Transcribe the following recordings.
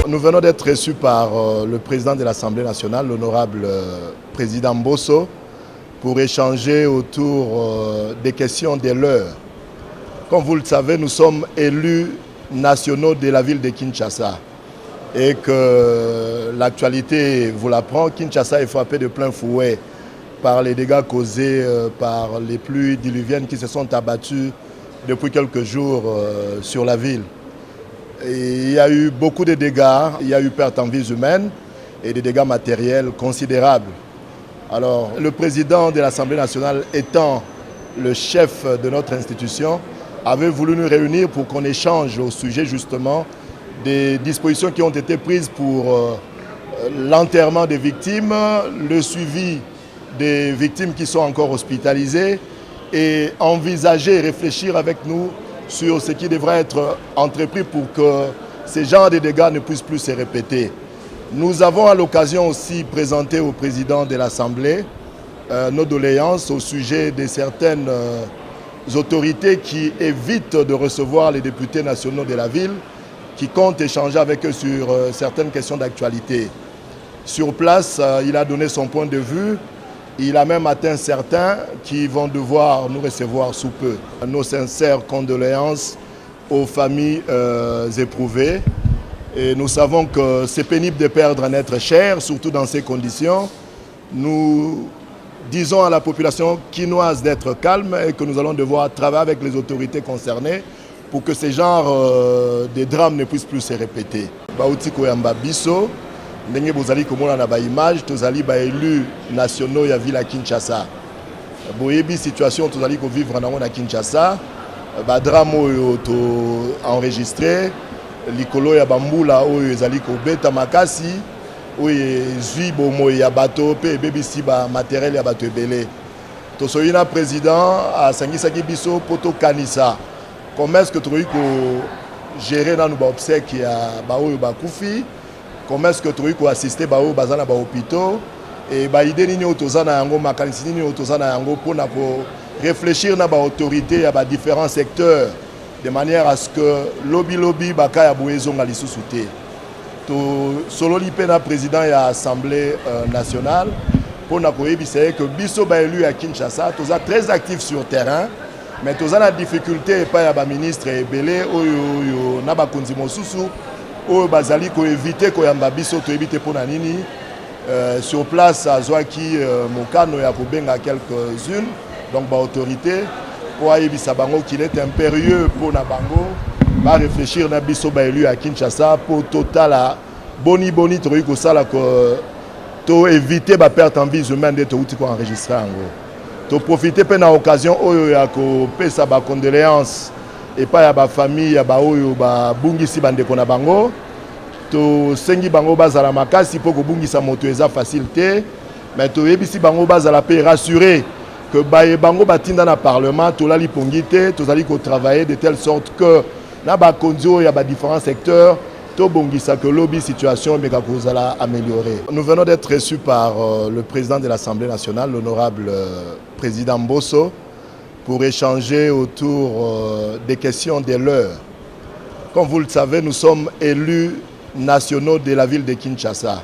Nous venons d'être reçus par le président de l'Assemblée nationale, l'honorable président Mbosso, pour échanger autour des questions de l'heure. Comme vous le savez, nous sommes élus nationaux de la ville de Kinshasa et que l'actualité vous l'apprend. Kinshasa est frappé de plein fouet par les dégâts causés par les pluies diluviennes qui se sont abattues depuis quelques jours sur la ville. Et il y a eu beaucoup de dégâts, il y a eu perte en vies humaines et des dégâts matériels considérables. Alors, le président de l'Assemblée nationale étant le chef de notre institution, avait voulu nous réunir pour qu'on échange au sujet justement des dispositions qui ont été prises pour l'enterrement des victimes, le suivi des victimes qui sont encore hospitalisées et envisager, réfléchir avec nous sur ce qui devrait être entrepris pour que ces genres de dégâts ne puissent plus se répéter. Nous avons à l'occasion aussi présenté au président de l'Assemblée nos doléances au sujet de certaines autorités qui évitent de recevoir les députés nationaux de la ville, qui comptent échanger avec eux sur certaines questions d'actualité. Sur place, il a donné son point de vue. Il a même atteint certains qui vont devoir nous recevoir sous peu. Nos sincères condoléances aux familles éprouvées. Et nous savons que c'est pénible de perdre un être cher, surtout dans ces conditions. Nous disons à la population quinoise d'être calme et que nous allons devoir travailler avec les autorités concernées pour que ces genres de drames ne puissent plus se répéter. Bauti Koyamba Bisso, ndenge bozali komona na ba image tozali ba élus nationaux ya ville à Kinshasa. Boyebi situation tozali ko vivre na Kinshasa, ba drame oyo to enregistré likolo ya bambula oyo ezali ko beta makasi oyo zui bomo ya bato pe bebisi ba matériel ya bato ebele. Tosoyina président a sangisaki biso poto kanisa. Comment est-ce que tu ko gérer dans nos obsèques ya ba oyo ba kufi? Comment est-ce que tu as assisté à des hôpitaux et l'idée de réfléchir à l'autorité à différents secteurs de manière à ce que lobby baka ya bouezong à l'issouté. Solo l'IPNA président de l'Assemblée nationale pour que biso ba élu à Kinshasa, tous très actifs sur le terrain, mais tous la difficulté pas ya ministre et belé oyo na ba konzi mosusu. Oyo bazali ko éviter ko yamba biso to éviter pona nini sur place azwaki mokano ya kobenga quelques-unes donc ba autorité pour ayebisa bango qu'il est impérieux pona bango ba réfléchir na biso ba élu à Kinshasa pour total boni to ko sala ko to éviter ba perte en vies humaines de to uti ko enregistrer ngo to profiter pe na occasion oyo ya ko pesa ba condoléances et pas ya ba famille ya ba oyo ba bungisi bandeko na bango to sengi bango bazala makasi pour ko bungisa moto eza facilité mais to yebisi bango bazala pe rassurer que ba bango batinda na parlement to la li pongité to zali ko travailler de telle sorte que na ba konzo ya ba différents secteurs to bongisa que lobby situation mais ka kozala améliorer. Nous venons d'être reçus par le président de l'Assemblée nationale, l'honorable président Mbosso, pour échanger autour des questions de l'heure. Comme vous le savez, nous sommes élus nationaux de la ville de Kinshasa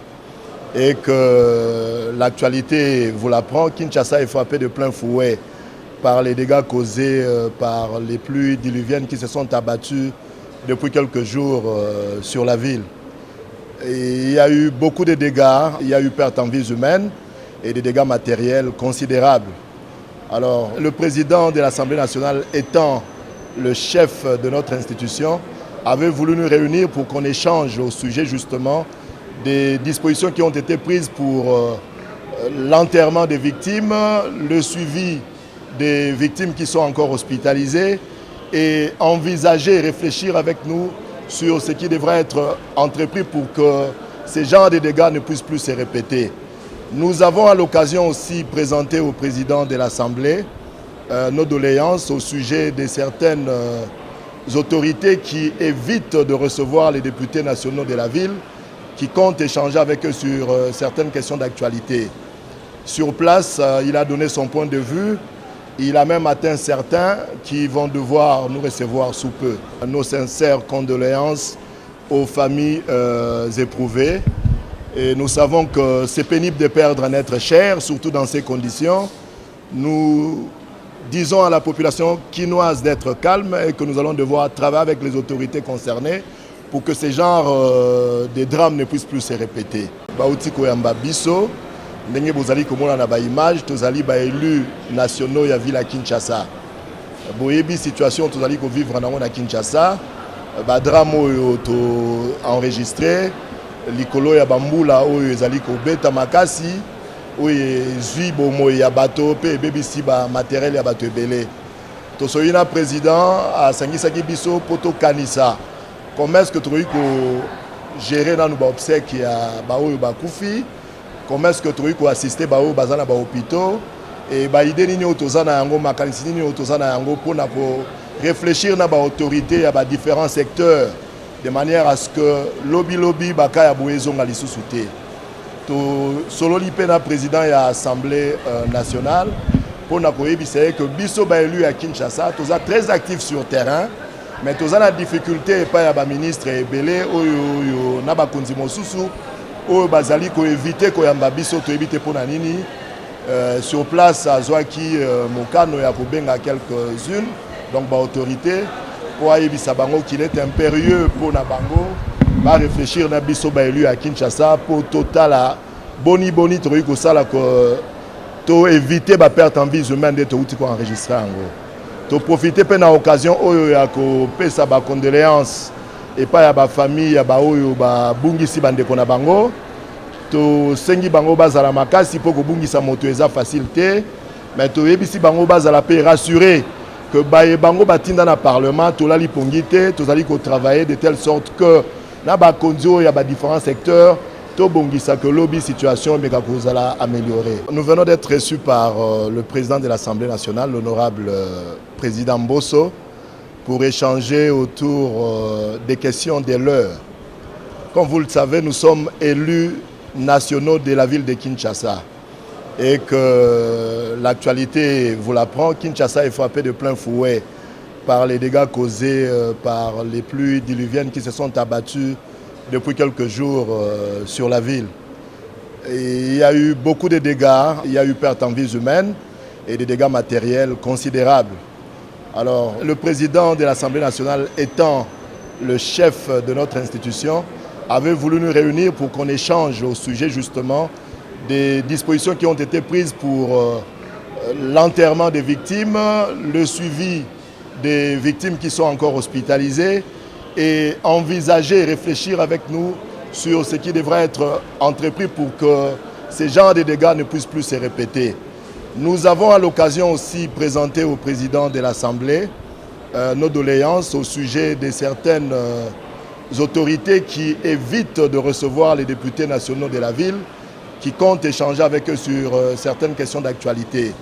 et que l'actualité vous l'apprend. Kinshasa est frappé de plein fouet par les dégâts causés par les pluies diluviennes qui se sont abattues depuis quelques jours sur la ville. Et il y a eu beaucoup de dégâts, il y a eu perte en vies humaines et des dégâts matériels considérables. Alors, le président de l'Assemblée nationale étant le chef de notre institution, avait voulu nous réunir pour qu'on échange au sujet justement des dispositions qui ont été prises pour l'enterrement des victimes, le suivi des victimes qui sont encore hospitalisées et envisager, réfléchir avec nous sur ce qui devrait être entrepris pour que ces genres de dégâts ne puissent plus se répéter. Nous avons à l'occasion aussi présenté au président de l'Assemblée nos doléances au sujet de certaines autorités qui évitent de recevoir les députés nationaux de la ville, qui comptent échanger avec eux sur certaines questions d'actualité. Sur place, il a donné son point de vue. Il a même atteint certains qui vont devoir nous recevoir sous peu. Nos sincères condoléances aux familles éprouvées. Et nous savons que c'est pénible de perdre un être cher, surtout dans ces conditions. Nous disons à la population quinoise d'être calme et que nous allons devoir travailler avec les autorités concernées pour que ce genre de drames ne puissent plus se répéter. Bauti koyamba biso, ndenge bozali komona na ba image, tozali ba élus nationaux ya ville à Kinshasa. Boyebi situation tozali ko vivre na Kinshasa, ba drame oyo to enregistré, likolo ya bambula oyo ezali ko beta makasi, oyo zui bomo ya bato pe bebisi ba matériel ya bato ebele. Tosoyina président asangisaki biso poto kanisa. Comment est-ce que tu as gérer dans nos obsèques ya baoyo bakufi? Comment est-ce que tu as assister baoyo bazana ba hôpitaux et ba idée nini otozana yango makanisi nini otozana yango pour na ko réfléchir na ba autorité ya ba différents secteurs de manière à ce que lobby baka ya boezo ngali susute. To solo lipe na président ya assemblée nationale pour na ko yebisa que biso ba élu à Kinshasa toza très actif sur terrain. Mais tous la difficulté pas ya ba ministre ebele oyo na ba konzi mosusu oyo bazali ko éviter ko yamba biso to éviter pona nini sur place azwaki mokano ya ko benga quelques-unes donc ba autorité pour ayebisa bango qu'il est impérieux pour na bango ba réfléchir na biso ba élu à Kinshasa pour total boni to ko sala ko to éviter ba perte en vie humaine de to ko enregistrer ango. To profiter pe na occasion oyo ya ko pesa ba condoléances et pas ya ba famille ya ba oyo ba bungisi bandeko na bango to sengi bango bazala makasi po ko bungisa moto eza facilité mais to yebisi bango bazala pe rassurer que baye bango batinda na parlement to lali pongité to zali ko travailler de telle sorte que na ba konzo ya ba différents secteurs to bongisa que lobby situation mais ka kozala améliorer. Nous venons d'être reçus par le président de l'Assemblée nationale, l'honorable président Mbosso, pour échanger autour des questions de l'heure. Comme vous le savez, nous sommes élus nationaux de la ville de Kinshasa et que l'actualité vous l'apprend, Kinshasa est frappé de plein fouet par les dégâts causés par les pluies diluviennes qui se sont abattues depuis quelques jours sur la ville. Et il y a eu beaucoup de dégâts, il y a eu perte en vies humaines et des dégâts matériels considérables. Alors, le président de l'Assemblée nationale étant le chef de notre institution, avait voulu nous réunir pour qu'on échange au sujet justement des dispositions qui ont été prises pour l'enterrement des victimes, le suivi des victimes qui sont encore hospitalisées et envisager, réfléchir avec nous sur ce qui devrait être entrepris pour que ces genres de dégâts ne puissent plus se répéter. Nous avons à l'occasion aussi présenté au président de l'Assemblée nos doléances au sujet de certaines autorités qui évitent de recevoir les députés nationaux de la ville, qui comptent échanger avec eux sur certaines questions d'actualité.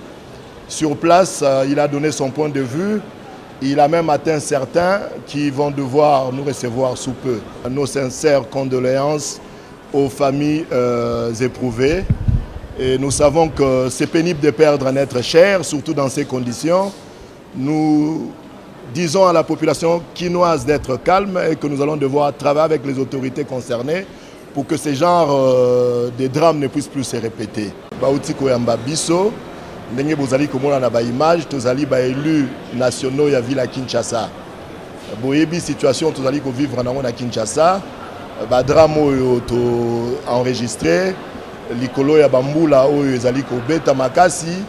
Sur place, il a donné son point de vue. Il a même atteint certains qui vont devoir nous recevoir sous peu. Nos sincères condoléances aux familles éprouvées. Et nous savons que c'est pénible de perdre un être cher, surtout dans ces conditions. Nous disons à la population quinoise d'être calme et que nous allons devoir travailler avec les autorités concernées pour que ce genre de drames ne puissent plus se répéter. Bauti koyamba biso, ndenge bozali komona na ba image, tozali ba élus nationaux ya ville à Kinshasa. Boyebi situation tozali ko vivre na Kinshasa, ba drame oyo to enregistré, likolo ya bambula oyo ezali ko beta makasi,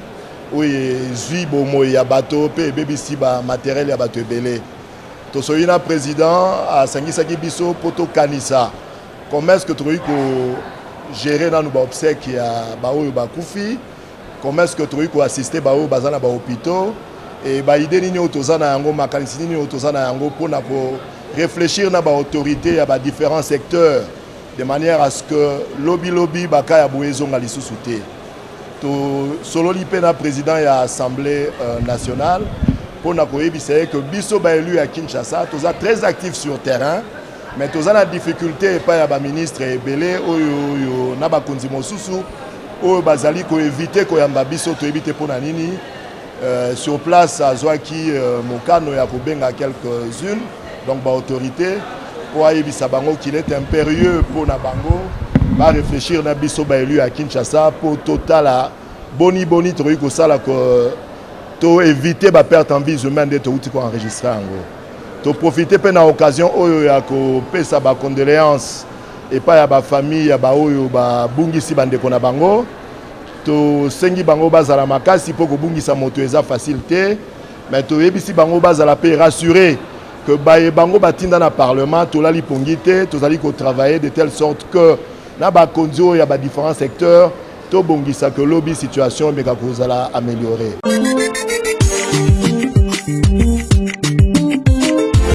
oyo zui bomo ya bato pe bebisi ba matériel ya bato ebele. Tosoyina président asangisaki biso poto kanisa. Comment est-ce que tu as gérer dans nos obsèques ya baoyo bakufi? Comment est-ce que tu as assister baoyo bazana ba hôpitaux et ba idée nini otozana yango makanisi nini otozana yango pour na ko réfléchir na ba autorité ya ba différents secteurs de manière à ce que lobby baka ya boezo ngali susute. To solo lipe na président ya assemblée nationale pour na ko yebisa que biso ba élu à Kinshasa toza très actif sur terrain. Mais tous la difficulté pas ya ba ministre ebele oyo na ba konzi mosusu oyo bazali ko éviter ko yamba biso to éviter pona nini sur place azwaki mokano ya kobenga quelques-unes donc autorité pour ayebisa bango qu'il est impérieux pour na bango va réfléchir na biso ba élu à Kinshasa pour total boni toyi ko sala ko to éviter ba perte en vie humaine de to uti ko enregistrer ngo to profiter pe na occasion oyo ya ko pesa ba condoléances et pas ya ba famille ya ba oyo ba bungisi bande ko na bango to sengi bango bazala makasi pour ko bungisa moto eza facilité mais to yebisi bango bazala pe rassurer que bango batinda na parlement to la li pongité to zali ko travailler de telle sorte que na ba konzo ya ba différents secteurs to bongisa que lobby situation mais ka kozala améliorer.